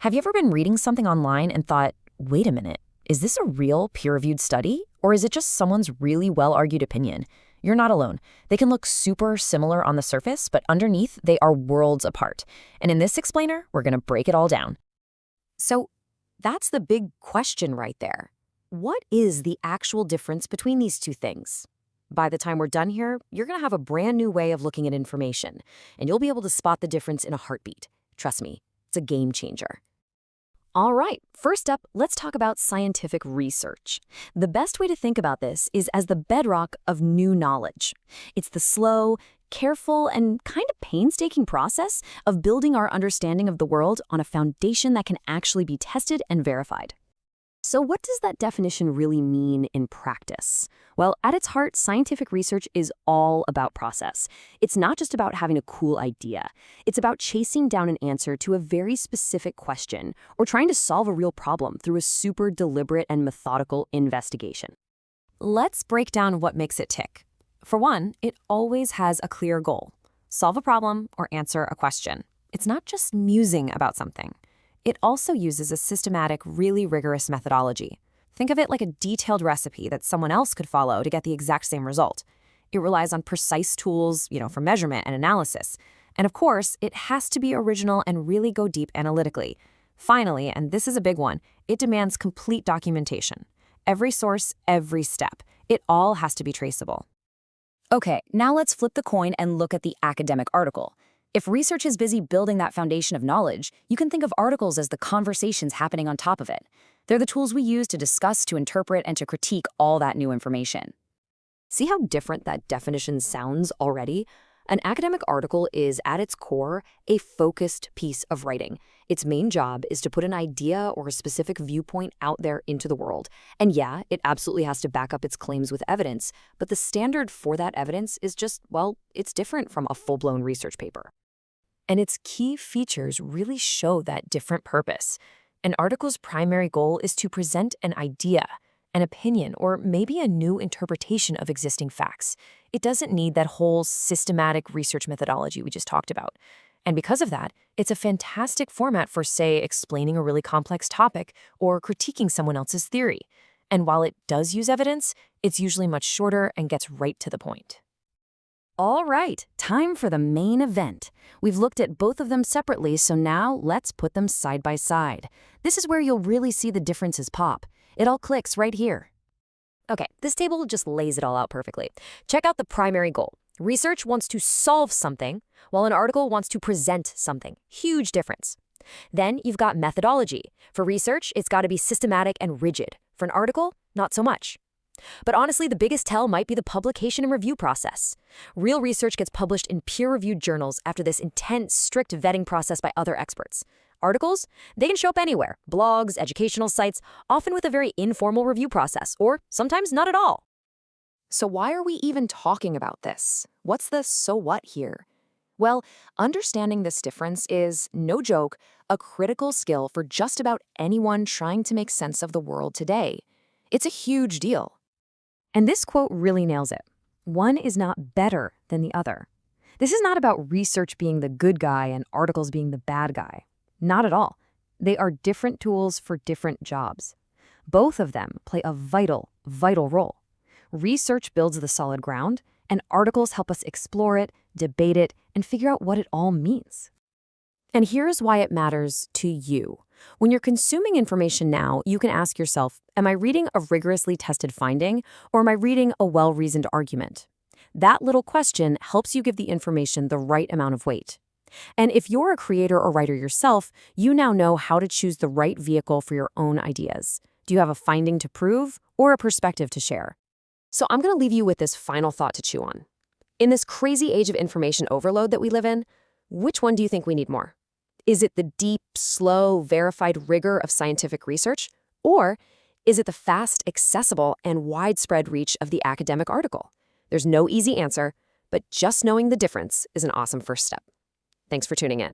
Have you ever been reading something online and thought, wait a minute, is this a real peer-reviewed study? Or is it just someone's really well-argued opinion? You're not alone. They can look super similar on the surface, but underneath, they are worlds apart. And in this explainer, we're going to break it all down. So that's the big question right there. What is the actual difference between these two things? By the time we're done here, you're going to have a brand new way of looking at information, and you'll be able to spot the difference in a heartbeat. Trust me, it's a game changer. All right, first up, let's talk about scientific research. The best way to think about this is as the bedrock of new knowledge. It's the slow, careful, and kind of painstaking process of building our understanding of the world on a foundation that can actually be tested and verified. So what does that definition really mean in practice? Well, at its heart, scientific research is all about process. It's not just about having a cool idea. It's about chasing down an answer to a very specific question or trying to solve a real problem through a super deliberate and methodical investigation. Let's break down what makes it tick. For one, it always has a clear goal. Solve a problem or answer a question. It's not just musing about something. It also uses a systematic, really rigorous methodology. Think of it like a detailed recipe that someone else could follow to get the exact same result. It relies on precise tools, for measurement and analysis. And of course, it has to be original and really go deep analytically. Finally, and this is a big one, it demands complete documentation. Every source, every step. It all has to be traceable. Okay, now let's flip the coin and look at the academic article. If research is busy building that foundation of knowledge, you can think of articles as the conversations happening on top of it. They're the tools we use to discuss, to interpret, and to critique all that new information. See how different that definition sounds already? An academic article is, at its core, a focused piece of writing. Its main job is to put an idea or a specific viewpoint out there into the world. And yeah, it absolutely has to back up its claims with evidence, but the standard for that evidence is just, well, it's different from a full-blown research paper. And its key features really show that different purpose. An article's primary goal is to present an idea, an opinion, or maybe a new interpretation of existing facts. It doesn't need that whole systematic research methodology we just talked about. And because of that, it's a fantastic format for, say, explaining a really complex topic or critiquing someone else's theory. And while it does use evidence, it's usually much shorter and gets right to the point. All right, time for the main event. We've looked at both of them separately, so now let's put them side by side. This is where you'll really see the differences pop. It all clicks right here. Okay, this table just lays it all out perfectly. Check out the primary goal. Research wants to solve something, while an article wants to present something. Huge difference. Then you've got methodology. For research, it's got to be systematic and rigid. For an article, not so much. But honestly, the biggest tell might be the publication and review process. Real research gets published in peer-reviewed journals after this intense, strict vetting process by other experts. Articles? They can show up anywhere. Blogs, educational sites, often with a very informal review process, or sometimes not at all. So why are we even talking about this? What's the so what here? Well, understanding this difference is, no joke, a critical skill for just about anyone trying to make sense of the world today. It's a huge deal. And this quote really nails it. One is not better than the other. This is not about research being the good guy and articles being the bad guy. Not at all. They are different tools for different jobs. Both of them play a vital, vital role. Research builds the solid ground, and articles help us explore it, debate it, and figure out what it all means. And here's why it matters to you. When you're consuming information now, you can ask yourself, am I reading a rigorously tested finding, or am I reading a well-reasoned argument? That little question helps you give the information the right amount of weight. And if you're a creator or writer yourself, you now know how to choose the right vehicle for your own ideas. Do you have a finding to prove or a perspective to share? So I'm going to leave you with this final thought to chew on. In this crazy age of information overload that we live in, which one do you think we need more? Is it the deep, slow, verified rigor of scientific research? Or is it the fast, accessible, and widespread reach of the academic article? There's no easy answer, but just knowing the difference is an awesome first step. Thanks for tuning in.